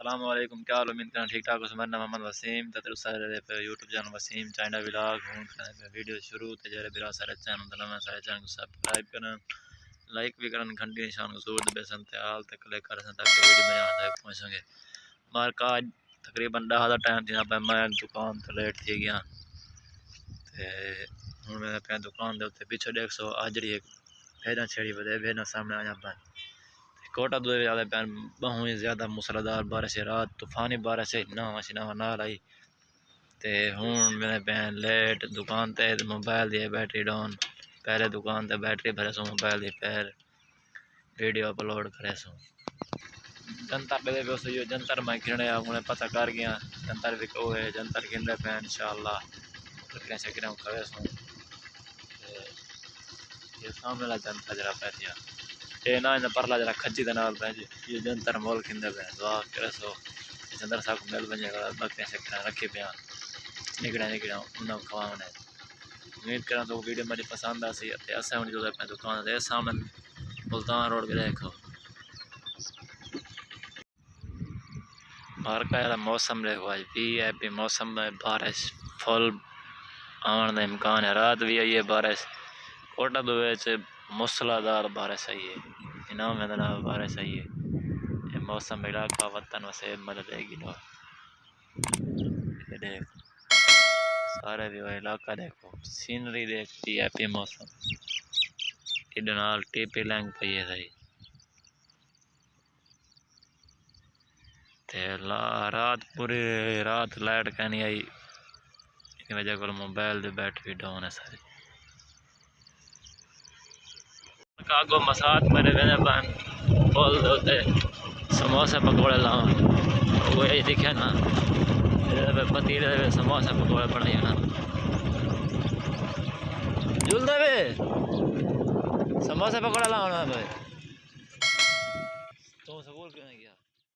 अस्सलामुअलैकुम, क्या हाल? उम्मीद करना ठीक ठाक हो। मेरा नाम मोहम्मद वसीम तो सारे पे YouTube channel Waseem China vlog हूँ वीडियो शुरू तो जरे बिरा सारे चैनल तो सारे चैनल को सब्सक्राइब करन लाइक भी करन घंटी निशान को जरूर दबेसन ते हाल तक क्लिक कर ताकि वीडियो मेरे हाथ तक पहुँचेंगे। मार का तकरीबन 10 का टाइम थी पे मैं दुकान तो लेट थी गया ते हूँ मैं पे दुकान के उत्ते पीछे देख सो आज जी भेजा छेड़ी बजे भेजा सामने आया पर कोटा दूर ज़्यादा पैन बहुत ही ज़्यादा मूसलाधार बारिश है। रात तूफानी बारिश है ना आई ते हूँ मैंने पैन लेट दुकान ते मोबाइल दी बैटरी डाउन पहले दुकान ते बैटरी भरे सो मोबाइल दी फिर वीडियो अपलोड करे सो जंतर पे जंतर मैं किने उन्हें पता कर गया जंतर भी कहो है जंतर किंदे पे इंशाल्लाह कैसे किने करे सो ये सामने ला जंतर जरा पै दिया ये ना इन परला जरा खच्ची दे नाल पैंजे ये जंतर मोल किंदे पे दुआ करे सो जंतर सा को मेल बनेगा बकते से रखे पे निकड़ा उन्हें खवाने उम्मीद करा तो वीडियो मेरी पसंद आसी ऐसा होनी जो अपने दुकान दे सामने मुल्तान रोड के देखो बाहर का मौसम देखो आज भी है भी मौसम में बारिश फुल आने का इम्कान है। रात भी आई है बारिश कोटा दो मूसलाधार बारिश आई है इनाम में बारिश आई है। ये मौसम इलाका वतन वसे मदद देगी लो ये देख सारे भी इलाका देखो सीनरी देखती है पे मौसम इधर टीपी लैंग पई है सही रात पूरी रात लाइट कहनी आई इस वजह को मोबाइल की बैटरी डाउन है सारी कागो मसाद मेरे वेने बहन बोल होते समोसे पकौड़े लाओ वो यही दिखे ना पतीले समोसे पकौड़े बनाइए ना जुल दे समोसे पकौड़े लाओ ना भाई तो स्कूल क्यों नहीं गया।